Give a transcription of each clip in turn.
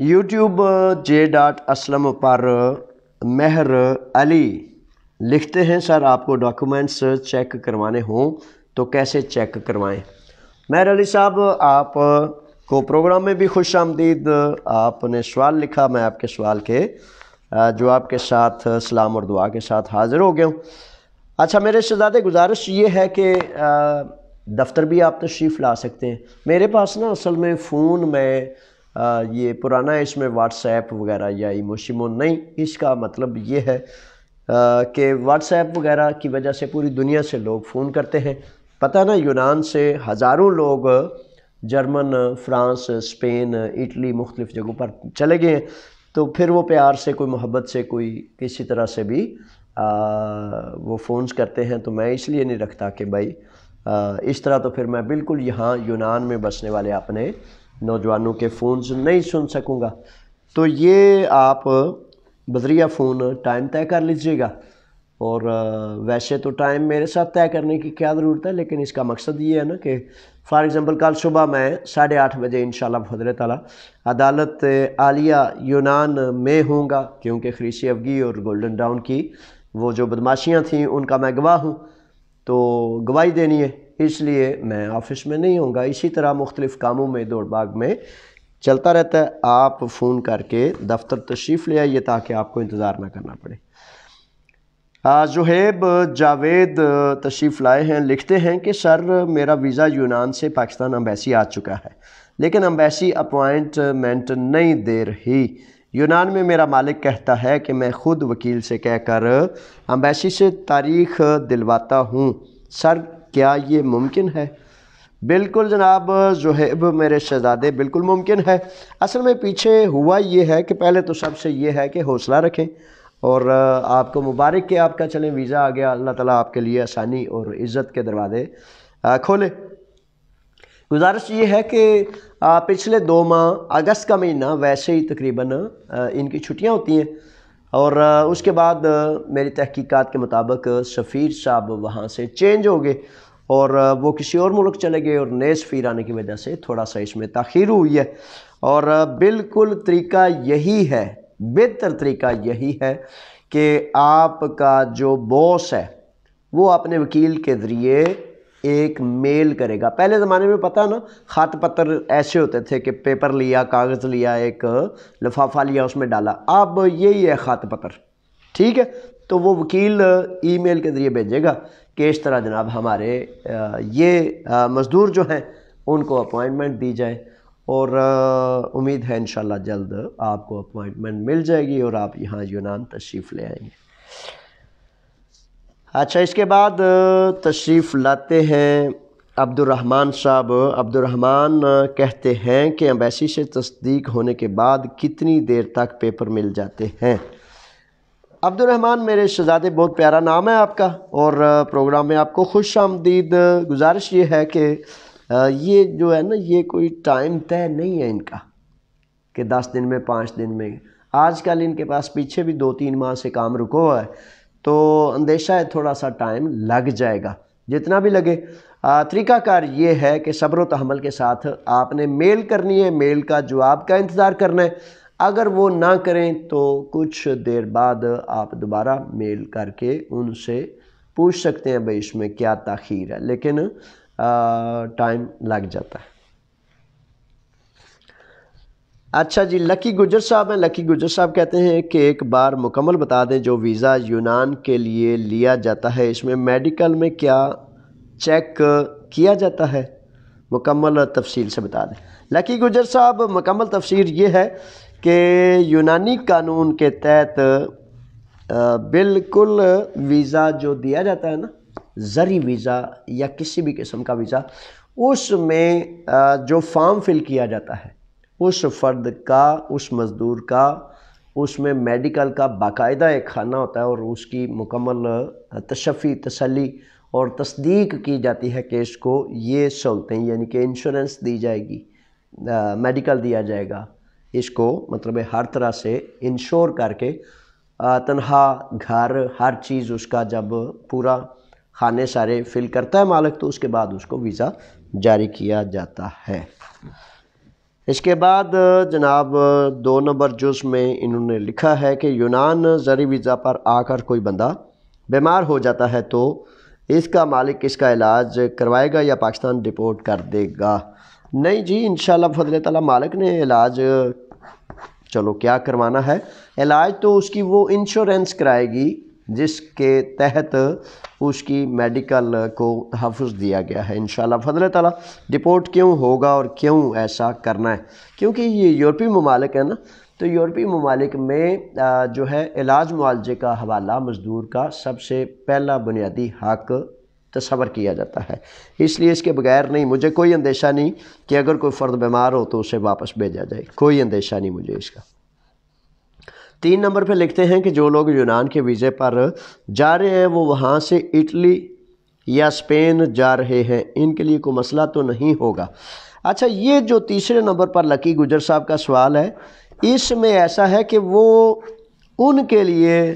YouTube J.Aslam پر مہر علی لکھتے ہیں سر آپ کو ڈاکومنٹس چیک کروانے ہوں تو کیسے چیک کروائیں؟ مہر علی صاحب آپ کو پروگرام میں بھی خوش آمدید۔ آپ نے سوال لکھا، میں آپ کے سوال کے جواب کے ساتھ سلام اور دعا کے ساتھ حاضر ہو گیا ہوں۔ اچھا میرے شہزادے گزارش یہ ہے کہ دفتر بھی آپ تشریف لا سکتے ہیں۔ میرے پاس نا اصل میں فون میں یہ پرانا ہے، اس میں واٹس ایپ وغیرہ یا ایموشیمو نہیں۔ اس کا مطلب یہ ہے کہ واٹس ایپ وغیرہ کی وجہ سے پوری دنیا سے لوگ فون کرتے ہیں۔ پتہ نا یونان سے ہزاروں لوگ جرمن، فرانس، اسپین، اٹلی مختلف جگہوں پر چلے گئے ہیں، تو پھر وہ پیار سے کوئی محبت سے کوئی کسی طرح سے بھی وہ فونز کرتے ہیں، تو میں اس لیے نہیں رکھتا کہ بھائی اس طرح تو پھر میں بالکل یہاں یونان میں بسنے والے اپنے نوجوانوں کے فونز نہیں سن سکوں گا۔ تو یہ آپ بذریعہ فون ٹائم طے کر لیجئے گا، اور ویسے تو ٹائم میرے ساتھ طے کرنے کی کیا ضرورت ہے، لیکن اس کا مقصد یہ ہے نا کہ فار ایگزامپل کل صبح میں 8:30 بجے انشاءاللہ بفضل تعالیٰ عدالت عالیہ یونان میں ہوں گا، کیونکہ خریسی افگی اور گولڈن ڈاؤن کی وہ جو بدماشیاں تھیں ان کا میں گواہ ہوں، تو گواہی دینی ہے، اس لیے میں آفس میں نہیں ہوں گا۔ اسی طرح مختلف کاموں میں دوڑ بھاگ میں چلتا رہتا ہے۔ آپ فون کر کے دفتر تشریف لے آئیے تاکہ آپ کو انتظار نہ کرنا پڑے۔ زہیب جاوید تشریف لائے ہیں، لکھتے ہیں کہ سر میرا ویزا یونان سے پاکستان امبیسی آ چکا ہے، لیکن امبیسی اپوائنٹمنٹ نہیں دے رہی۔ یونان میں میرا مالک کہتا ہے کہ میں خود وکیل سے کہہ کر امبیسی سے تاریخ دلواتا ہوں، سر کیا یہ ممکن ہے؟ بالکل جناب زہیب میرے شہزادے، بالکل ممکن ہے۔ اصل میں پیچھے ہوا یہ ہے کہ پہلے تو سب سے یہ ہے کہ حوصلہ رکھیں، اور آپ کو مبارک کہ آپ کا چلیں ویزا آ گیا، اللہ تعالیٰ آپ کے لیے آسانی اور عزت کے دروازے کھولے۔ گزارش یہ ہے کہ پچھلے 2 ماہ اگست کا مہینہ ویسے ہی تقریباً ان کی چھٹیاں ہوتی ہیں، اور اس کے بعد میری تحقیقات کے مطابق سفیر صاحب وہاں سے چینج ہو گئے اور وہ کسی اور ملک چلے گئے، اور نئے سفیر آنے کی وجہ سے تھوڑا سا اس میں تاخیر ہوئی ہے، اور بالکل طریقہ یہی ہے، بہتر طریقہ یہی ہے کہ آپ کا جو باس ہے وہ اپنے وکیل کے ذریعے ایک میل کرے گا۔ پہلے زمانے میں پتہ نا خط پتر ایسے ہوتے تھے کہ پیپر لیا، کاغذ لیا، ایک لفافہ لیا، اس میں ڈالا۔ اب یہی ہے خط پتر، ٹھیک ہے؟ تو وہ وکیل ای میل کے ذریعے بھیجے گا کہ اس طرح جناب ہمارے یہ مزدور جو ہیں ان کو اپوائنٹمنٹ دی جائے، اور امید ہے انشاءاللہ جلد آپ کو اپوائنٹمنٹ مل جائے گی اور آپ یہاں یونان تشریف لے آئیں گے۔ اچھا اس کے بعد تشریف لاتے ہیں عبد الرحمن صاحب۔ عبد الرحمن کہتے ہیں کہ امبیسی سے تصدیق ہونے کے بعد کتنی دیر تک پیپر مل جاتے ہیں؟ عبد الرحمن میرے شہزادے بہت پیارا نام ہے آپ کا، اور پروگرام میں آپ کو خوش آمدید۔ گزارش یہ ہے کہ یہ جو ہے نا یہ کوئی ٹائم طے نہیں ہے ان کا کہ 10 دن میں 5 دن میں۔ آج کل ان کے پاس پیچھے بھی 2-3 ماہ سے کام رکا ہوا ہے، تو اندیشہ ہے تھوڑا سا ٹائم لگ جائے گا، جتنا بھی لگے۔ طریقہ کار یہ ہے کہ صبر و تحمل کے ساتھ آپ نے میل کرنی ہے، میل کا جواب کا انتظار کرنا ہے۔ اگر وہ نہ کریں تو کچھ دیر بعد آپ دوبارہ میل کر کے ان سے پوچھ سکتے ہیں بھئی اس میں کیا تاخیر ہے، لیکن ٹائم لگ جاتا ہے۔ اچھا جی، لکی گجر صاحب ہیں۔ لکی گجر صاحب کہتے ہیں کہ ایک بار مکمل بتا دیں جو ویزا یونان کے لیے لیا جاتا ہے اس میں میڈیکل میں کیا چیک کیا جاتا ہے؟ مکمل تفصیل سے بتا دیں۔ لکی گجر صاحب مکمل تفسیر یہ ہے کہ یونانی قانون کے تحت بالکل ویزا جو دیا جاتا ہے نا، زرعی ویزا یا کسی بھی قسم کا ویزا، اس میں جو فارم فل کیا جاتا ہے اس فرد کا، اس مزدور کا، اس میں میڈیکل کا باقاعدہ ایک خانہ ہوتا ہے، اور اس کی مکمل تشفی، تسلی اور تصدیق کی جاتی ہے کہ اس کو یہ سہولتیں یعنی کہ انشورنس دی جائے گی، میڈیکل دیا جائے گا، اس کو مطلب ہر طرح سے انشور کر کے تنہا گھر ہر چیز اس کا جب پورا خانے سارے فل کرتا ہے مالک، تو اس کے بعد اس کو ویزا جاری کیا جاتا ہے۔ اس کے بعد جناب 2 نمبر جز میں انہوں نے لکھا ہے کہ یونان زرعی ویزا پر آ کر کوئی بندہ بیمار ہو جاتا ہے تو اس کا مالک اس کا علاج کروائے گا یا پاکستان ڈپورٹ کر دے گا؟ نہیں جی، انشاءاللہ بفضل تعالیٰ مالک نے علاج چلو کیا کروانا ہے، علاج تو اس کی وہ انشورنس کرائے گی جس کے تحت اس کی میڈیکل کو تحفظ دیا گیا ہے انشاءاللہ بفضل تعالیٰ۔ ڈپورٹ کیوں ہوگا اور کیوں ایسا کرنا ہے؟ کیونکہ یہ یورپی ممالک ہے نا، تو یورپی ممالک میں جو ہے علاج معالجے کا حوالہ مزدور کا سب سے پہلا بنیادی حق تصور کیا جاتا ہے، اس لیے اس کے بغیر نہیں، مجھے کوئی اندیشہ نہیں کہ اگر کوئی فرد بیمار ہو تو اسے واپس بھیجا جائے، کوئی اندیشہ نہیں مجھے اس کا۔ 3 نمبر پہ لکھتے ہیں کہ جو لوگ یونان کے ویزے پر جا رہے ہیں وہ وہاں سے اٹلی یا اسپین جا رہے ہیں، ان کے لیے کوئی مسئلہ تو نہیں ہوگا؟ اچھا، یہ جو تیسرے نمبر پر لکی گجر صاحب کا سوال ہے، اس میں ایسا ہے کہ وہ ان کے لیے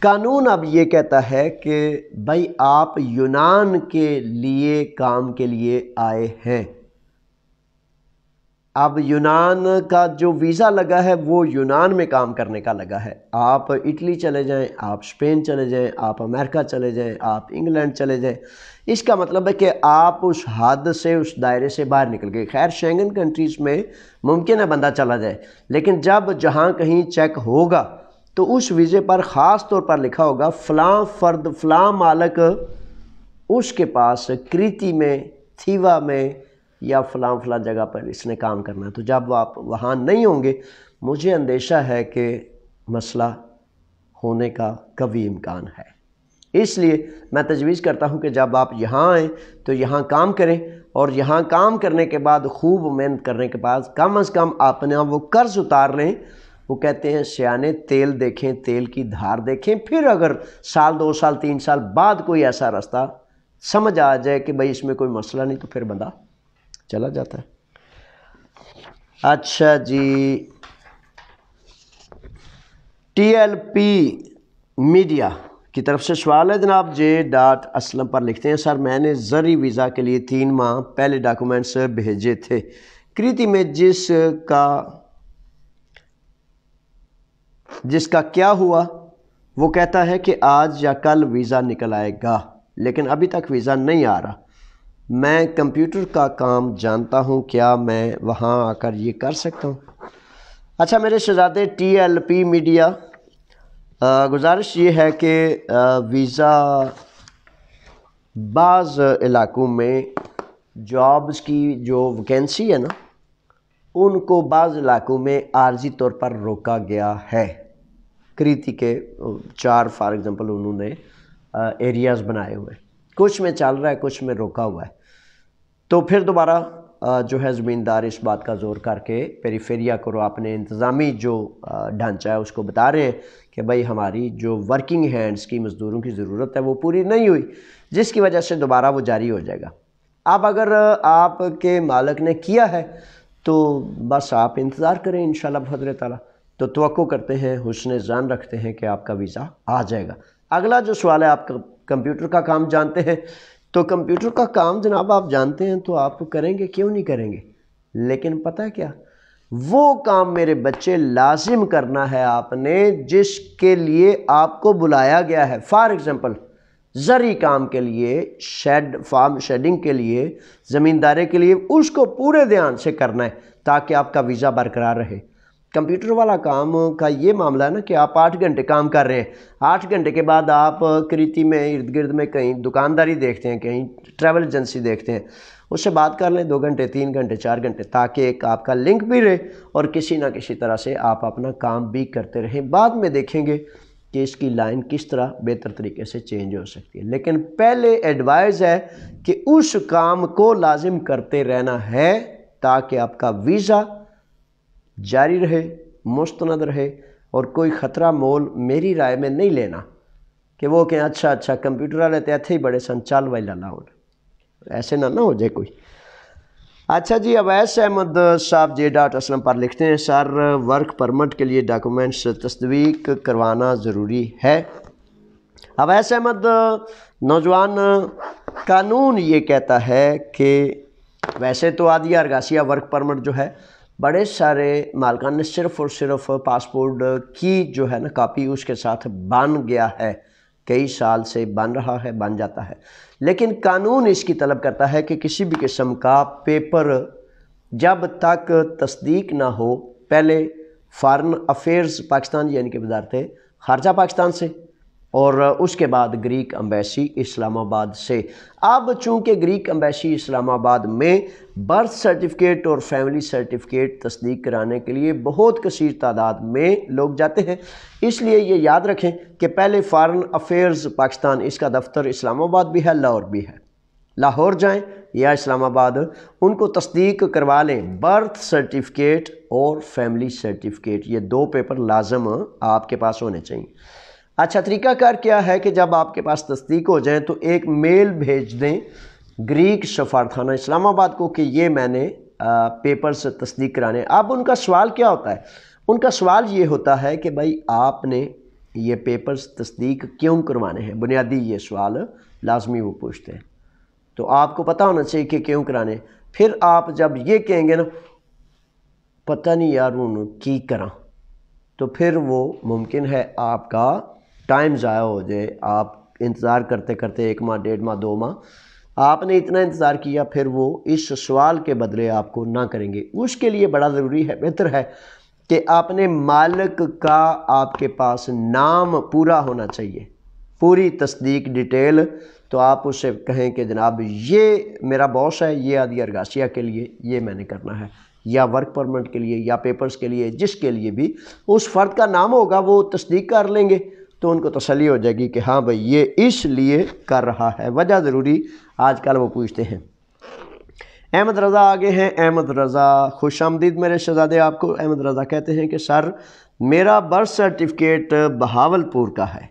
قانون اب یہ کہتا ہے کہ بھائی آپ یونان کے لیے کام کے لیے آئے ہیں، اب یونان کا جو ویزا لگا ہے وہ یونان میں کام کرنے کا لگا ہے، آپ اٹلی چلے جائیں، آپ اسپین چلے جائیں، آپ امریکہ چلے جائیں، آپ انگلینڈ چلے جائیں، اس کا مطلب ہے کہ آپ اس حد سے اس دائرے سے باہر نکل گئے۔ خیر شینگن کنٹریز میں ممکن ہے بندہ چلا جائے، لیکن جب جہاں کہیں چیک ہوگا تو اس ویزے پر خاص طور پر لکھا ہوگا فلاں فرد فلاں مالک اس کے پاس کریتی میں، تھیوا میں یا فلاں فلاں جگہ پر اس نے کام کرنا ہے، تو جب آپ وہاں نہیں ہوں گے مجھے اندیشہ ہے کہ مسئلہ ہونے کا قوی امکان ہے، اس لیے میں تجویز کرتا ہوں کہ جب آپ یہاں آئیں تو یہاں کام کریں، اور یہاں کام کرنے کے بعد خوب محنت کرنے کے بعد کم از کم اپنا وہ قرض اتار لیں۔ وہ کہتے ہیں سیانے تیل دیکھیں، تیل کی دھار دیکھیں، پھر اگر 1 2 سال 3 سال بعد کوئی ایسا راستہ سمجھ آ جائے کہ بھئی اس میں کوئی مسئلہ نہیں تو پھر بندہ چلا جاتا ہے۔ اچھا جی، ٹی ایل پی میڈیا کی طرف سے سوال ہے جناب J.Aslam پر لکھتے ہیں سر میں نے زرعی ویزا کے لیے 3 ماہ پہلے ڈاکومنٹس بھیجے تھے کریتی میں، جس کا کیا ہوا؟ وہ کہتا ہے کہ آج یا کل ویزا نکل آئے گا، لیکن ابھی تک ویزا نہیں آ رہا۔ میں کمپیوٹر کا کام جانتا ہوں، کیا میں وہاں آ کر یہ کر سکتا ہوں؟ اچھا میرے شہزادے ٹی ایل پی میڈیا، گزارش یہ ہے کہ ویزا بعض علاقوں میں جابز کی جو ویکینسی ہے نا، ان کو بعض علاقوں میں عارضی طور پر روکا گیا ہے۔ کریتی کے 4 فار ایگزامپل انہوں نے ایریاز بنائے ہوئے ہیں، کچھ میں چل رہا ہے، کچھ میں روکا ہوا ہے، تو پھر دوبارہ جو ہے زمیندار اس بات کا زور کر کے پیریفیریا کو اپنے انتظامی جو ڈھانچہ ہے اس کو بتا رہے ہیں کہ بھائی ہماری جو ورکنگ ہینڈز کی مزدوروں کی ضرورت ہے وہ پوری نہیں ہوئی، جس کی وجہ سے دوبارہ وہ جاری ہو جائے گا۔ اب اگر آپ کے مالک نے کیا ہے تو بس آپ انتظار کریں انشاءاللہ بفضل تعالیٰ، تو توقع کرتے ہیں، حسن ظن رکھتے ہیں کہ آپ کا ویزا آ جائے گا۔ اگلا جو سوال ہے، آپ کمپیوٹر کا کام جانتے ہیں، تو کمپیوٹر کا کام جناب آپ جانتے ہیں تو آپ کریں گے، کیوں نہیں کریں گے؟ لیکن پتہ ہے کیا، وہ کام میرے بچے لازم کرنا ہے آپ نے جس کے لیے آپ کو بلایا گیا ہے۔ فار ایگزامپل زرعی کام کے لیے، فارم شیڈنگ کے لیے، زمینداری کے لیے، اس کو پورے دھیان سے کرنا ہے تاکہ آپ کا ویزا برقرار رہے۔ کمپیوٹر والا کام کا یہ معاملہ ہے نا کہ آپ 8 گھنٹے کام کر رہے ہیں، 8 گھنٹے کے بعد آپ کریتی میں ارد گرد میں کہیں دکانداری دیکھتے ہیں، کہیں ٹریول ایجنسی دیکھتے ہیں، اس سے بات کر لیں 2 گھنٹے 3 گھنٹے 4 گھنٹے، تاکہ ایک آپ کا لنک بھی رہے اور کسی نہ کسی طرح سے آپ اپنا کام بھی کرتے رہیں۔ بعد میں دیکھیں گے کہ اس کی لائن کس طرح بہتر طریقے سے چینج ہو سکتی ہے، لیکن پہلے ایڈوائز ہے کہ اس کام کو لازم کرتے رہنا ہے تاکہ آپ کا ویزا جاری رہے، مستند رہے، اور کوئی خطرہ مول میری رائے میں نہیں لینا کہ وہ کہیں اچھا کمپیوٹر والے تو ایتھے ہی بڑے سن، چل وائی لالا ہونا، ایسے نہ ہو جائے کوئی۔ اچھا جی، اویس احمد صاحب J.Aslam پر لکھتے ہیں سر ورک پرمٹ کے لیے ڈاکومنٹس تصدیق کروانا ضروری ہے؟ اویس احمد نوجوان، قانون یہ کہتا ہے کہ ویسے تو عادیہ ارگاسیہ ورک پرمٹ جو ہے بڑے سارے مالکان نے صرف اور صرف پاسپورٹ کی جو ہے نا کاپی اس کے ساتھ بن گیا ہے، کئی سال سے بن رہا ہے، بن جاتا ہے، لیکن قانون اس کی طلب کرتا ہے کہ کسی بھی قسم کا پیپر جب تک تصدیق نہ ہو، پہلے فارن افیئرز پاکستان یعنی کہ وزارت خارجہ پاکستان سے، اور اس کے بعد گریک امبیسی اسلام آباد سے۔ اب چونکہ گریک امبیسی اسلام آباد میں برتھ سرٹیفکیٹ اور فیملی سرٹیفکیٹ تصدیق کرانے کے لیے بہت کثیر تعداد میں لوگ جاتے ہیں، اس لیے یہ یاد رکھیں کہ پہلے فارن افیئرز پاکستان، اس کا دفتر اسلام آباد بھی ہے، لاہور بھی ہے، لاہور جائیں یا اسلام آباد، ان کو تصدیق کروا لیں، برتھ سرٹیفکیٹ اور فیملی سرٹیفکیٹ، یہ دو پیپر لازم آپ کے پاس ہونے چاہیے۔ اچھا طریقہ کار کیا ہے کہ جب آپ کے پاس تصدیق ہو جائیں تو ایک میل بھیج دیں گریک سفارتخانہ اسلام آباد کو کہ یہ میں نے پیپرز تصدیق کرانے۔ اب ان کا سوال کیا ہوتا ہے؟ ان کا سوال یہ ہوتا ہے کہ بھائی آپ نے یہ پیپرز تصدیق کیوں کروانے ہیں؟ بنیادی یہ سوال لازمی وہ پوچھتے ہیں، تو آپ کو پتہ ہونا چاہیے کہ کیوں کرانے۔ پھر آپ جب یہ کہیں گے نا پتہ نہیں یار انہوں کی کراں، تو پھر وہ ممکن ہے آپ کا ٹائم ضائع ہو جائے، آپ انتظار کرتے کرتے 1 ماہ 1.5 ماہ 2 ماہ آپ نے اتنا انتظار کیا، پھر وہ اس سوال کے بدلے آپ کو نہ کریں گے۔ اس کے لیے بڑا ضروری ہے، بہتر ہے کہ اپنے مالک کا آپ کے پاس نام پورا ہونا چاہیے، پوری تصدیق ڈیٹیل، تو آپ اس سے کہیں کہ جناب یہ میرا باس ہے، یہ عادی ارگاسیہ کے لیے یہ میں نے کرنا ہے، یا ورک پرمٹ کے لیے یا پیپرز کے لیے، جس کے لیے بھی اس فرد کا نام ہوگا وہ تصدیق کر لیں گے، تو ان کو تسلی ہو جائے گی کہ ہاں بھئی یہ اس لیے کر رہا ہے۔ وجہ ضروری آج کل وہ پوچھتے ہیں۔ احمد رضا آگے ہیں۔ احمد رضا خوش آمدید میرے شہزادے آپ کو۔ احمد رضا کہتے ہیں کہ سر میرا برتھ سرٹیفکیٹ بہاولپور کا ہے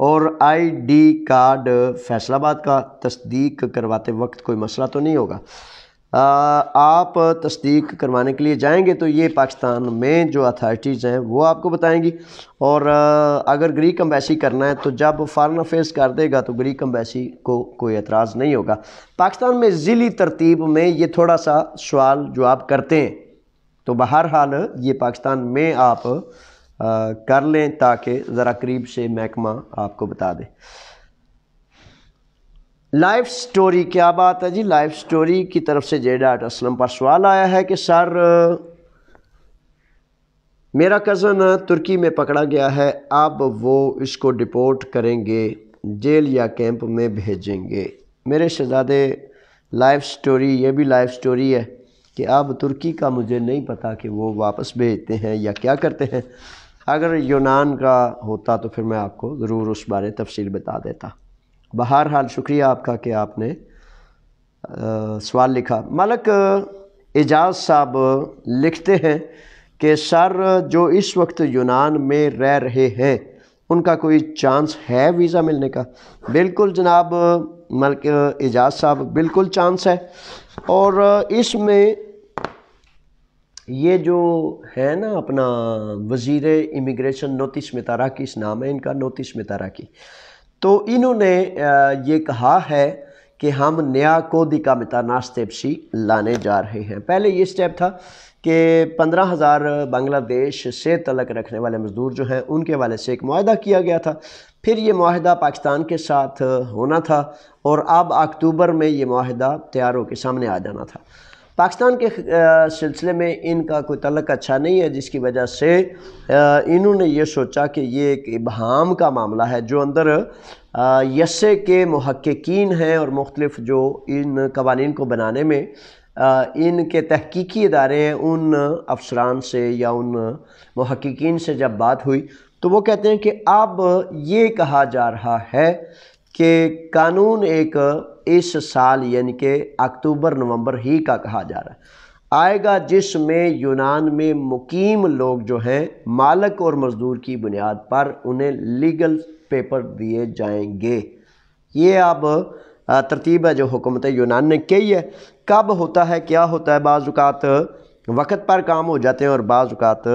اور آئی ڈی کارڈ فیصل آباد کا، تصدیق کرواتے وقت کوئی مسئلہ تو نہیں ہوگا؟ آپ تصدیق کروانے کے لیے جائیں گے تو یہ پاکستان میں جو اتھارٹیز ہیں وہ آپ کو بتائیں گی، اور اگر گریک امبیسی کرنا ہے تو جب فارن افیئرز کر دے گا تو گریک امبیسی کو کوئی اعتراض نہیں ہوگا۔ پاکستان میں ذیلی ترتیب میں یہ تھوڑا سا سوال جو آپ کرتے ہیں، تو بہرحال یہ پاکستان میں آپ کر لیں تاکہ ذرا قریب سے محکمہ آپ کو بتا دے۔ لائف سٹوری، کیا بات ہے جی؟ لائف سٹوری کی طرف سے j.aslam پر سوال آیا ہے کہ سر میرا کزن ترکی میں پکڑا گیا ہے، اب وہ اس کو ڈپورٹ کریں گے، جیل یا کیمپ میں بھیجیں گے؟ میرے شہزادے لائف سٹوری یہ بھی لائف سٹوری ہے کہ اب ترکی کا مجھے نہیں پتا کہ وہ واپس بھیجتے ہیں یا کیا کرتے ہیں، اگر یونان کا ہوتا تو پھر میں آپ کو ضرور اس بارے تفصیل بتا دیتا۔ بہرحال شکریہ آپ کا کہ آپ نے سوال لکھا۔ ملک اعجاز صاحب لکھتے ہیں کہ سر جو اس وقت یونان میں رہ رہے ہیں ان کا کوئی چانس ہے ویزا ملنے کا؟ بالکل جناب ملک اعجاز صاحب، بالکل چانس ہے، اور اس میں یہ جو ہے نا اپنا وزیر امیگریشن نوتیس متاراکی، اس نام ہے ان کا نوتیس متاراکی، تو انہوں نے یہ کہا ہے کہ ہم نیا کودیکا میتانا اسٹیپسی لانے جا رہے ہیں۔ پہلے یہ سٹیپ تھا کہ 15,000 بنگلہ دیش سے تعلق رکھنے والے مزدور جو ہیں ان کے حوالے سے ایک معاہدہ کیا گیا تھا، پھر یہ معاہدہ پاکستان کے ساتھ ہونا تھا، اور اب اکتوبر میں یہ معاہدہ تیار ہو کے سامنے آ جانا تھا۔ پاکستان کے سلسلے میں ان کا کوئی تعلق اچھا نہیں ہے، جس کی وجہ سے انہوں نے یہ سوچا کہ یہ ایک ابہام کا معاملہ ہے جو اندر یسے کے محققین ہیں اور مختلف جو ان قوانین کو بنانے میں ان کے تحقیقی ادارے ہیں، ان افسران سے یا ان محققین سے جب بات ہوئی تو وہ کہتے ہیں کہ اب یہ کہا جا رہا ہے کہ قانون ایک اس سال یعنی کہ اکتوبر نومبر ہی کا کہا جا رہا ہے آئے گا، جس میں یونان میں مقیم لوگ جو ہیں مالک اور مزدور کی بنیاد پر انہیں لیگل پیپر دیے جائیں گے۔ یہ اب ترتیب ہے جو حکومت یونان نے کی ہے۔ کب ہوتا ہے کیا ہوتا ہے، بعض اوقات وقت پر کام ہو جاتے ہیں اور بعض اوقات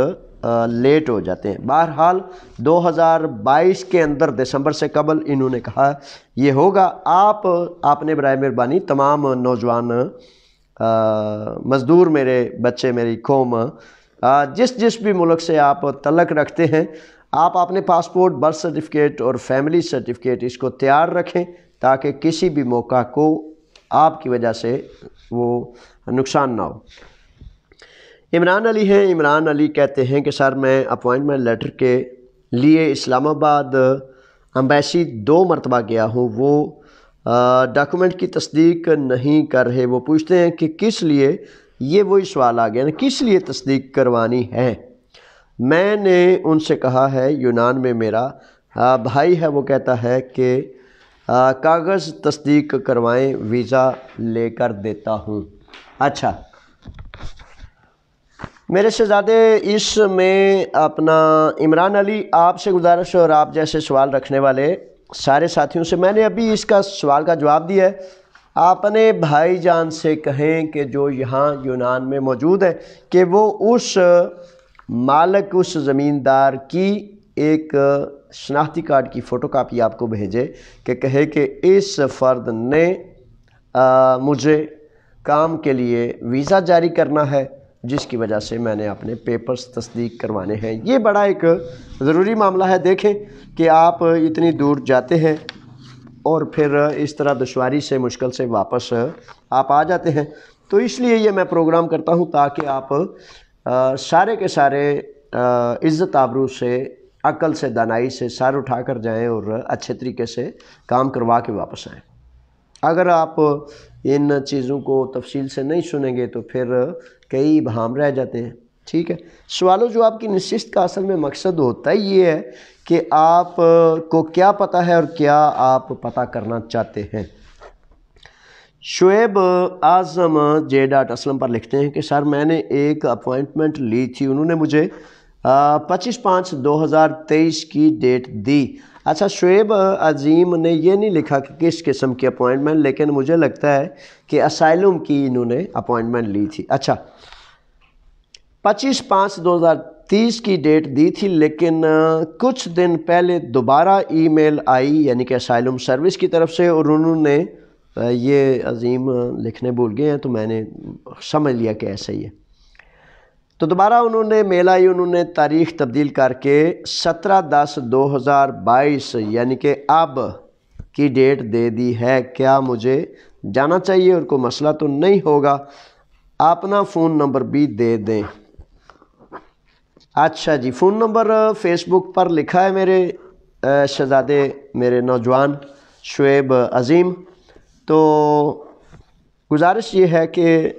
لیٹ ہو جاتے ہیں۔ بہرحال 2022 کے اندر دسمبر سے قبل انہوں نے کہا یہ ہوگا۔ آپ نے برائے مہربانی تمام نوجوان مزدور میرے بچے، میری قوم، جس بھی ملک سے آپ تعلق رکھتے ہیں، آپ اپنے پاسپورٹ، برتھ سرٹیفکیٹ اور فیملی سرٹیفکیٹ اس کو تیار رکھیں تاکہ کسی بھی موقع کو آپ کی وجہ سے وہ نقصان نہ ہو۔ عمران علی ہیں۔ عمران علی کہتے ہیں کہ سر میں اپوائنٹمنٹ لیٹر کے لیے اسلام آباد امبیسی 2 مرتبہ گیا ہوں، وہ ڈاکومنٹ کی تصدیق نہیں کر رہے۔ وہ پوچھتے ہیں کہ کس لیے، یہ وہی سوال آ گیا نا، کس لیے تصدیق کروانی ہے؟ میں نے ان سے کہا ہے یونان میں میرا بھائی ہے، وہ کہتا ہے کہ کاغذ تصدیق کروائیں، ویزا لے کر دیتا ہوں۔ اچھا میرے شہزادے، اس میں اپنا عمران علی آپ سے گزارش اور آپ جیسے سوال رکھنے والے سارے ساتھیوں سے، میں نے ابھی اس کا سوال کا جواب دیا ہے۔ اپنے بھائی جان سے کہیں کہ جو یہاں یونان میں موجود ہے کہ وہ اس مالک، اس زمیندار کی ایک شناختی کارڈ کی فوٹو کاپی آپ کو بھیجے کہ کہے کہ اس فرد نے مجھے کام کے لیے ویزا جاری کرنا ہے، جس کی وجہ سے میں نے اپنے پیپرز تصدیق کروانے ہیں۔ یہ بڑا ایک ضروری معاملہ ہے۔ دیکھیں کہ آپ اتنی دور جاتے ہیں اور پھر اس طرح دشواری سے، مشکل سے واپس آپ آ جاتے ہیں، تو اس لیے یہ میں پروگرام کرتا ہوں تاکہ آپ سارے کے سارے عزت آبرو سے، عقل سے، دانائی سے سر اٹھا کر جائیں اور اچھے طریقے سے کام کروا کے واپس آئیں۔ اگر آپ ان چیزوں کو تفصیل سے نہیں سنیں گے تو پھر کئی ابہام رہ جاتے ہیں۔ ٹھیک ہے، سوال و جواب کی نشست کا اصل میں مقصد ہوتا ہی یہ ہے کہ آپ کو کیا پتہ ہے اور کیا آپ پتہ کرنا چاہتے ہیں۔ شعیب اعظم J.Aslam پر لکھتے ہیں کہ سر میں نے ایک اپوائنٹمنٹ لی تھی، انہوں نے مجھے 25/5/2023 کی ڈیٹ دی۔ اچھا، شعیب عظیم نے یہ نہیں لکھا کہ کس قسم کی اپوائنٹمنٹ، لیکن مجھے لگتا ہے کہ اسائلم کی انہوں نے اپوائنٹمنٹ لی تھی۔ اچھا، 25/5/2023 کی ڈیٹ دی تھی، لیکن کچھ دن پہلے دوبارہ ای میل آئی، یعنی کہ اسائلم سروس کی طرف سے، اور انہوں نے یہ عظیم لکھنے بھول گئے ہیں تو میں نے سمجھ لیا کہ ایسا ہی ہے۔ تو دوبارہ انہوں نے میل آئی، انہوں نے تاریخ تبدیل کر کے 17/10/2022 یعنی کہ اب کی ڈیٹ دے دی ہے۔ کیا مجھے جانا چاہیے اور کوئی مسئلہ تو نہیں ہوگا؟ اپنا فون نمبر بھی دے دیں۔ اچھا جی، فون نمبر فیس بک پر لکھا ہے میرے شہزادے، میرے نوجوان شعیب عظیم۔ تو گزارش یہ ہے کہ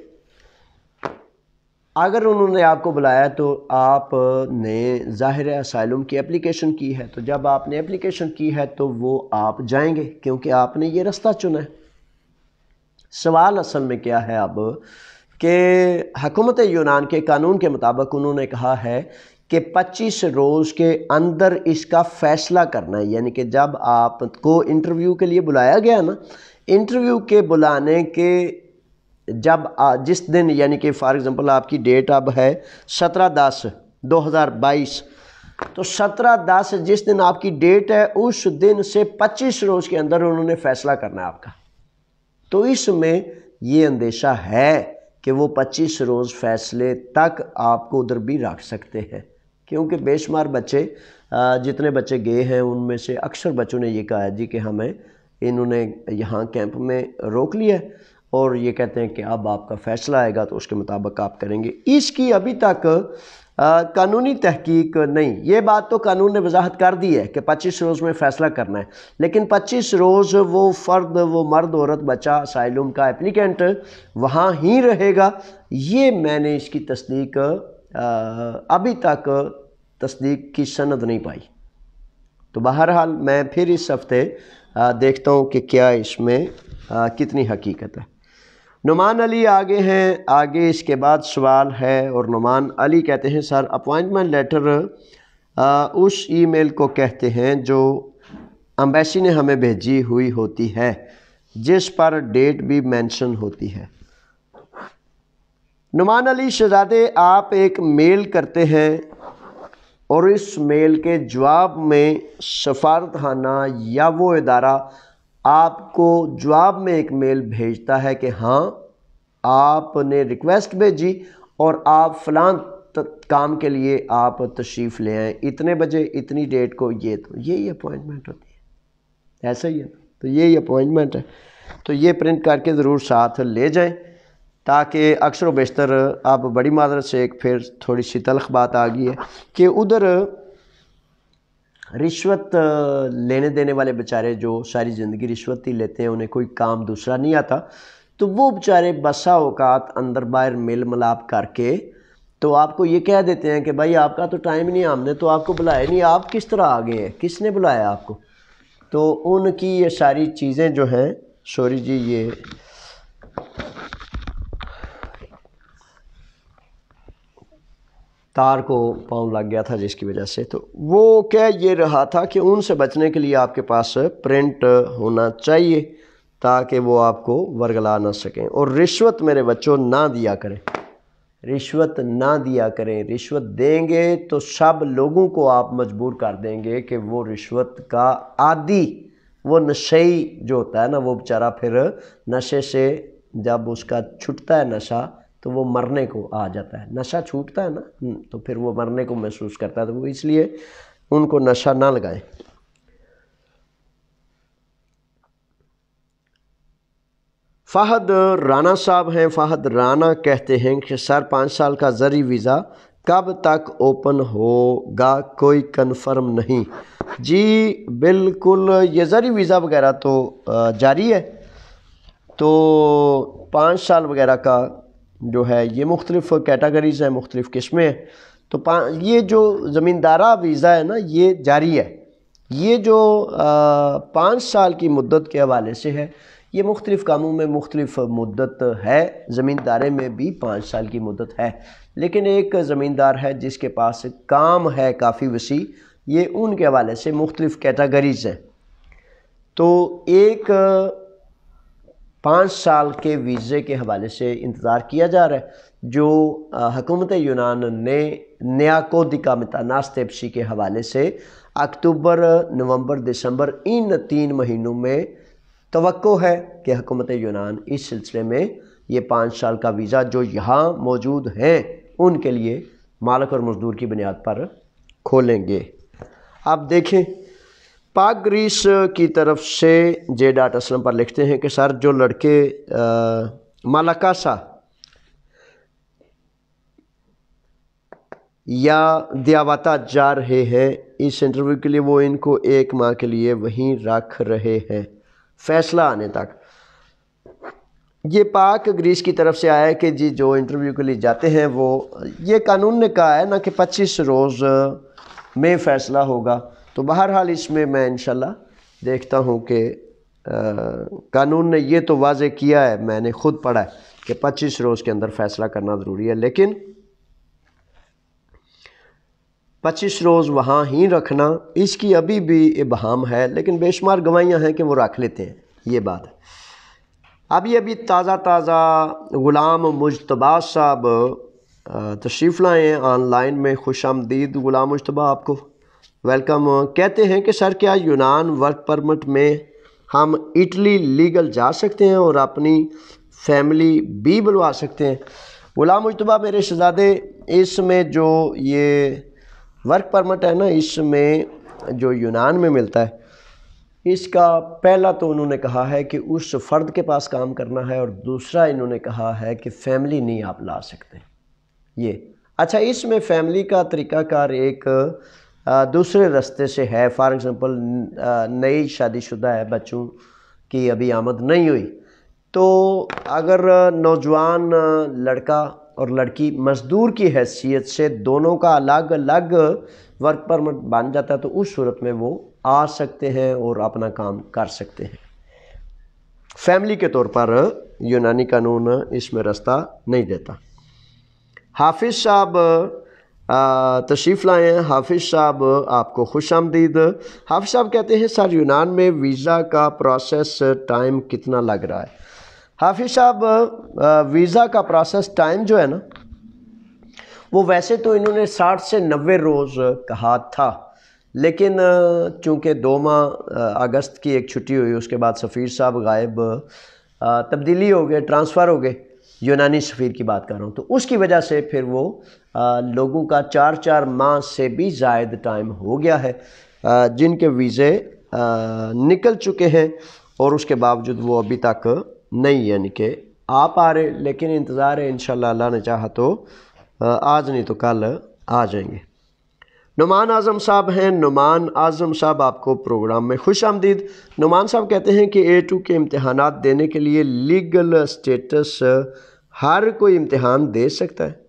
اگر انہوں نے آپ کو بلایا تو آپ نے ظاہر اسائلم کی اپلیکیشن کی ہے، تو جب آپ نے اپلیکیشن کی ہے تو وہ آپ جائیں گے کیونکہ آپ نے یہ رستہ چنا ہے۔ سوال اصل میں کیا ہے اب کہ حکومت یونان کے قانون کے مطابق انہوں نے کہا ہے کہ 25 روز کے اندر اس کا فیصلہ کرنا ہے، یعنی کہ جب آپ کو انٹرویو کے لیے بلایا گیا نا، انٹرویو کے بلانے کے جس دن، یعنی کہ فار ایگزامپل آپ کی ڈیٹ اب ہے 17/10/2022، تو 17/10 جس دن آپ کی ڈیٹ ہے اس دن سے 25 روز کے اندر انہوں نے فیصلہ کرنا ہے آپ کا۔ تو اس میں یہ اندیشہ ہے کہ وہ 25 روز فیصلے تک آپ کو ادھر بھی رکھ سکتے ہیں، کیونکہ بے شمار بچے، جتنے بچے گئے ہیں ان میں سے اکثر بچوں نے یہ کہا ہے جی کہ ہمیں انہوں نے یہاں کیمپ میں روک لیا ہے اور یہ کہتے ہیں کہ اب آپ کا فیصلہ آئے گا تو اس کے مطابق آپ کریں گے۔ اس کی ابھی تک قانونی تحقیق نہیں، یہ بات تو قانون نے وضاحت کر دی ہے کہ 25 روز میں فیصلہ کرنا ہے، لیکن 25 روز وہ فرد، وہ مرد، عورت، بچہ، اسائلم کا اپلیکینٹ وہاں ہی رہے گا۔ یہ میں نے اس کی تصدیق ابھی تک تصدیق کی سند نہیں پائی۔ تو بہرحال میں پھر اس ہفتے دیکھتا ہوں کہ کیا اس میں کتنی حقیقت ہے۔ نعمان علی آگے ہیں، آگے اس کے بعد سوال ہے، اور نعمان علی کہتے ہیں سر اپوائنٹمنٹ لیٹر اس ای میل کو کہتے ہیں جو امبیسی نے ہمیں بھیجی ہوئی ہوتی ہے، جس پر ڈیٹ بھی مینشن ہوتی ہے۔ نعمان علی شہزادے، آپ ایک میل کرتے ہیں اور اس میل کے جواب میں سفارت خانہ یا وہ ادارہ آپ کو جواب میں ایک میل بھیجتا ہے کہ ہاں آپ نے ریکویسٹ بھیجی اور آپ فلاں کام کے لیے آپ تشریف لے آئیں اتنے بجے اتنی ڈیٹ کو، یہ تو یہی اپوائنٹمنٹ ہوتی ہے، ایسا ہی ہے، تو یہی اپوائنٹمنٹ ہے، تو یہ پرنٹ کر کے ضرور ساتھ لے جائیں تاکہ اکثر و بیشتر اب بڑی معذرت سے ایک پھر تھوڑی سی تلخ بات آ گئی ہے کہ ادھر رشوت لینے دینے والے بیچارے جو ساری زندگی رشوت ہی لیتے ہیں، انہیں کوئی کام دوسرا نہیں آتا، تو وہ بیچارے بسا اوقات اندر باہر میل ملاپ کر کے تو آپ کو یہ کہہ دیتے ہیں کہ بھائی آپ کا تو ٹائم نہیں ہے، ہم نے تو آپ کو بلایا نہیں، آپ کس طرح آ گئے ہیں، کس نے بلایا آپ کو؟ تو ان کی یہ ساری چیزیں جو ہیں، سوری جی یہ تار کو پاؤں لگ گیا تھا جس کی وجہ سے، تو وہ کہہ یہ رہا تھا کہ ان سے بچنے کے لیے آپ کے پاس پرنٹ ہونا چاہیے تاکہ وہ آپ کو ورگلا نہ سکیں، اور رشوت میرے بچوں نہ دیا کریں، رشوت نہ دیا کریں، رشوت دیں گے تو سب لوگوں کو آپ مجبور کر دیں گے کہ وہ رشوت کا عادی، وہ نشئی جو ہوتا ہے نا، وہ بیچارہ پھر نشے سے جب اس کا چھٹتا ہے نشہ تو وہ مرنے کو آ جاتا ہے، نشہ چھوٹتا ہے نا تو پھر وہ مرنے کو محسوس کرتا ہے، تو وہ اس لیے ان کو نشہ نہ لگائیں۔ فہد رانا صاحب ہیں، فہد رانا کہتے ہیں کہ سر 5 سال کا زرعی ویزا کب تک اوپن ہوگا، کوئی کنفرم نہیں؟ جی بالکل، یہ زرعی ویزا وغیرہ تو جاری ہے، تو 5 سال وغیرہ کا جو ہے یہ مختلف کیٹیگریز ہیں، مختلف قسمیں ہیں، تو یہ جو زمیندارہ ویزا ہے نا یہ جاری ہے، یہ جو 5 سال کی مدت کے حوالے سے ہے، یہ مختلف کاموں میں مختلف مدت ہے، زمیندارے میں بھی 5 سال کی مدت ہے، لیکن ایک زمیندار ہے جس کے پاس کام ہے کافی وسیع، یہ ان کے حوالے سے مختلف کیٹیگریز ہیں، تو ایک 5 سال کے ویزے کے حوالے سے انتظار کیا جا رہا ہے جو حکومت یونان نے نیاکودیکا میتاناستیپسی کے حوالے سے اکتوبر، نومبر، دسمبر ان 3 مہینوں میں توقع ہے کہ حکومت یونان اس سلسلے میں یہ 5 سال کا ویزا جو یہاں موجود ہیں ان کے لیے مالک اور مزدور کی بنیاد پر کھولیں گے۔ آپ دیکھیں پاک گریس کی طرف سے J.Aslam پر لکھتے ہیں کہ سر جو لڑکے مالاکاسا یا دیاواتا جا رہے ہیں اس انٹرویو کے لیے، وہ ان کو 1 ماہ کے لیے وہیں رکھ رہے ہیں فیصلہ آنے تک۔ یہ پاک گریس کی طرف سے آیا ہے کہ جی جو انٹرویو کے لیے جاتے ہیں وہ، یہ قانون نے کہا ہے نا کہ 25 روز میں فیصلہ ہوگا، تو بہرحال اس میں انشاءاللہ دیکھتا ہوں کہ قانون نے یہ تو واضح کیا ہے، میں نے خود پڑھا ہے کہ 25 روز کے اندر فیصلہ کرنا ضروری ہے، لیکن 25 روز وہاں ہی رکھنا اس کی ابھی بھی ابہام ہے، لیکن بے شمار گواہیاں ہیں کہ وہ رکھ لیتے ہیں، یہ بات ہے۔ ابھی تازہ غلام مجتبیٰ صاحب تشریف لائے ہیں آن لائن میں، خوش آمدید غلام مجتبیٰ، آپ کو ویلکم۔ کہتے ہیں کہ سر کیا یونان ورک پرمٹ میں ہم اٹلی لیگل جا سکتے ہیں اور اپنی فیملی بھی بلوا سکتے ہیں؟ غلام مجتبیٰ میرے شہزادے، اس میں جو یہ ورک پرمٹ ہے نا، اس میں جو یونان میں ملتا ہے، اس کا پہلا تو انہوں نے کہا ہے کہ اس فرد کے پاس کام کرنا ہے، اور دوسرا انہوں نے کہا ہے کہ فیملی نہیں آپ لا سکتے۔ یہ اچھا، اس میں فیملی کا طریقہ کار ایک دوسرے رستے سے ہے، فار ایگزامپل نئی شادی شدہ ہے، بچوں کی ابھی آمد نہیں ہوئی، تو اگر نوجوان لڑکا اور لڑکی مزدور کی حیثیت سے دونوں کا الگ الگ ورک پرمٹ بن جاتا ہے تو اس صورت میں وہ آ سکتے ہیں اور اپنا کام کر سکتے ہیں۔ فیملی کے طور پر یونانی قانون اس میں رستہ نہیں دیتا۔ حافظ صاحب تشریف لائے ہیں، حافظ صاحب آپ کو خوش آمدید۔ حافظ صاحب کہتے ہیں سر یونان میں ویزا کا پروسیس ٹائم کتنا لگ رہا ہے؟ حافظ صاحب ویزا کا پروسیس ٹائم جو ہے نا، وہ ویسے تو انہوں نے 60 سے 90 روز کہا تھا، لیکن چونکہ 2 ماہ اگست کی ایک چھٹی ہوئی، اس کے بعد سفیر صاحب غائب، تبدیلی ہو گئے، ٹرانسفر ہو گئے، یونانی سفیر کی بات کر رہا ہوں، تو اس کی وجہ سے پھر وہ لوگوں کا 4 ماہ سے بھی زائد ٹائم ہو گیا ہے جن کے ویزے نکل چکے ہیں، اور اس کے باوجود وہ ابھی تک نہیں یعنی کہ آ پا رہے، لیکن انتظار ہے انشاءاللہ اللہ نے چاہا تو آج نہیں تو کل آ جائیں گے۔ نعمان اعظم صاحب ہیں۔ نعمان اعظم صاحب آپ کو پروگرام میں خوش آمدید۔ نعمان صاحب کہتے ہیں کہ A2 کے امتحانات دینے کے لیے لیگل سٹیٹس ہر کوئی امتحان دے سکتا ہے؟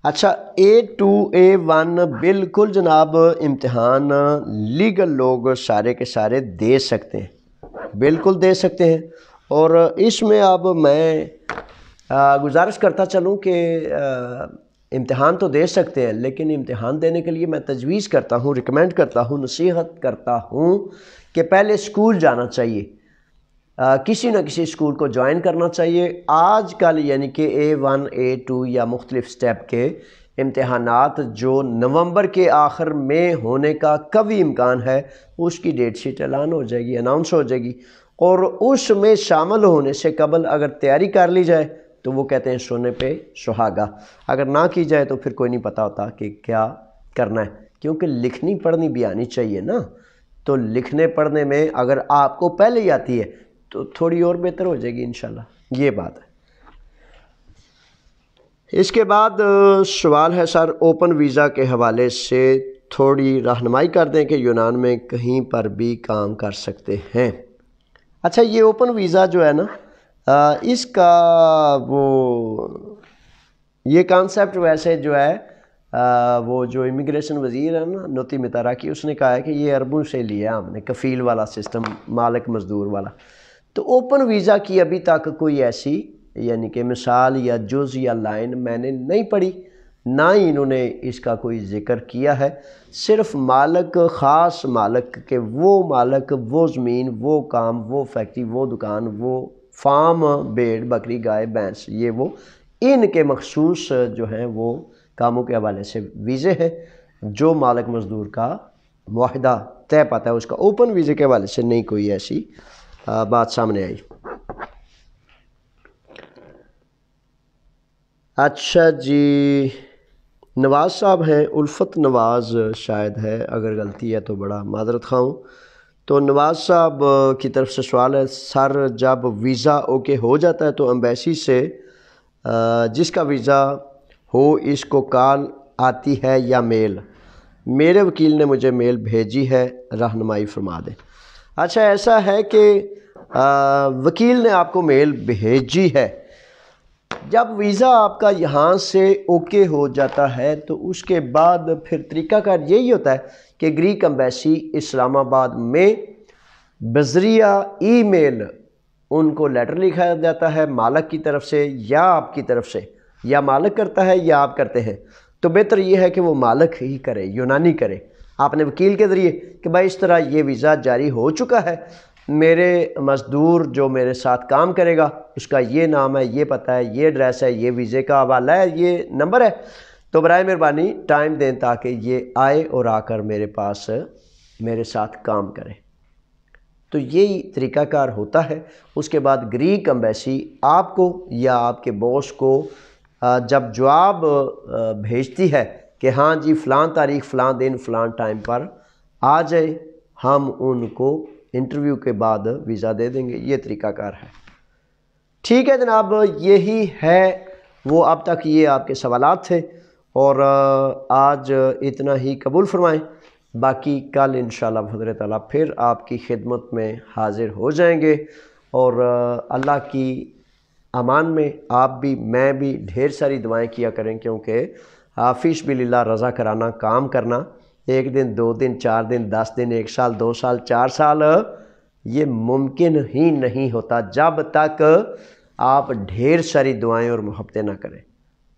اچھا، A2 A1 بالکل جناب امتحان لیگل لوگ سارے کے سارے دے سکتے ہیں، بالکل دے سکتے ہیں، اور اس میں اب میں گزارش کرتا چلوں کہ امتحان تو دے سکتے ہیں، لیکن امتحان دینے کے لیے میں تجویز کرتا ہوں، ریکمینڈ کرتا ہوں، نصیحت کرتا ہوں کہ پہلے اسکول جانا چاہیے، کسی نہ کسی اسکول کو جوائن کرنا چاہیے۔ آج کل یعنی کہ A1 A2 یا مختلف سٹیپ کے امتحانات جو نومبر کے آخر میں ہونے کا قوی امکان ہے، اس کی ڈیٹ شیٹ اعلان ہو جائے گی، اناؤنس ہو جائے گی، اور اس میں شامل ہونے سے قبل اگر تیاری کر لی جائے تو وہ کہتے ہیں سونے پہ سہاگا، اگر نہ کی جائے تو پھر کوئی نہیں پتہ ہوتا کہ کیا کرنا ہے، کیونکہ لکھنی پڑھنی بھی آنی چاہیے نا، تو لکھنے پڑھنے میں اگر آپ کو پہلے ہی آتی ہے تو تھوڑی اور بہتر ہو جائے گی انشاءاللہ، یہ بات ہے۔ اس کے بعد سوال ہے سر، اوپن ویزا کے حوالے سے تھوڑی رہنمائی کر دیں کہ یونان میں کہیں پر بھی کام کر سکتے ہیں۔ اچھا، یہ اوپن ویزا جو ہے نا، اس کا یہ کانسیپٹ ویسے جو ہے وہ جو امیگریشن وزیر ہے نا نوتی متاراکی، اس نے کہا ہے کہ یہ عربوں سے لیا ہم نے، کفیل والا سسٹم، مالک مزدور والا۔ تو اوپن ویزا کی ابھی تک کوئی ایسی یعنی کہ مثال یا جز یا لائن میں نے نہیں پڑھی، نہ ہی انہوں نے اس کا کوئی ذکر کیا ہے، صرف مالک، خاص مالک کے وہ مالک، وہ زمین، وہ کام، وہ فیکٹری، وہ دکان، وہ فارم، بھیڑ بکری گائے بھینس، یہ وہ ان کے مخصوص جو ہیں وہ کاموں کے حوالے سے ویزے ہیں، جو مالک مزدور کا معاہدہ طے پاتا ہے اس کا۔ اوپن ویزے کے حوالے سے نہیں کوئی ایسی بات سامنے آئی۔ اچھا جی، نواز صاحب ہیں، الفت نواز شاید ہے، اگر غلطی ہے تو بڑا معذرت خواہ ہوں۔ تو نواز صاحب کی طرف سے سوال ہے، سر جب ویزا اوکے ہو جاتا ہے تو ایمبیسی سے جس کا ویزا ہو اس کو کال آتی ہے یا میل؟ میرے وکیل نے مجھے میل بھیجی ہے، رہنمائی فرما دیں۔ اچھا، ایسا ہے کہ وکیل نے آپ کو میل بھیجی ہے، جب ویزا آپ کا یہاں سے اوکے ہو جاتا ہے تو اس کے بعد پھر طریقہ کار یہی ہوتا ہے کہ گریک ایمبیسی اسلام آباد میں بذریعہ ای میل ان کو لیٹر لکھا جاتا ہے مالک کی طرف سے یا آپ کی طرف سے، یا مالک کرتا ہے یا آپ کرتے ہیں، تو بہتر یہ ہے کہ وہ مالک ہی کرے، یونانی کرے، آپ نے وکیل کے ذریعے کہ بھائی اس طرح یہ ویزا جاری ہو چکا ہے، میرے مزدور جو میرے ساتھ کام کرے گا اس کا یہ نام ہے، یہ پتہ ہے، یہ ایڈریس ہے، یہ ویزے کا حوالہ ہے، یہ نمبر ہے، تو برائے مہربانی ٹائم دیں تاکہ یہ آئے اور آ کر میرے پاس میرے ساتھ کام کرے۔ تو یہی طریقہ کار ہوتا ہے۔ اس کے بعد گریک ایمبیسی آپ کو یا آپ کے باس کو جب جواب بھیجتی ہے کہ ہاں جی فلاں تاریخ، فلاں دن، فلاں ٹائم پر آ جائے، ہم ان کو انٹرویو کے بعد ویزا دے دیں گے، یہ طریقہ کار ہے۔ ٹھیک ہے جناب، یہی ہے وہ اب تک یہ آپ کے سوالات تھے، اور آج اتنا ہی قبول فرمائیں، باقی کل انشاءاللہ بفضل تعالیٰ پھر آپ کی خدمت میں حاضر ہو جائیں گے، اور اللہ کی امان میں آپ بھی میں بھی ڈھیر ساری دعائیں کیا کریں، کیونکہ فی سبیل اللہ رضا کرانا کام کرنا 1 دن 2 دن 4 دن 10 دن 1 سال 2 سال 4 سال یہ ممکن ہی نہیں ہوتا جب تک آپ ڈھیر ساری دعائیں اور محبتیں نہ کریں۔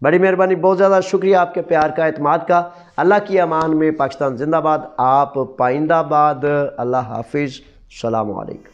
بڑی مہربانی، بہت زیادہ شکریہ آپ کے پیار کا، اعتماد کا۔ اللہ کی امان میں پاکستان زندہ باد، آپ پائندہ باد۔ اللہ حافظ، السلام علیکم۔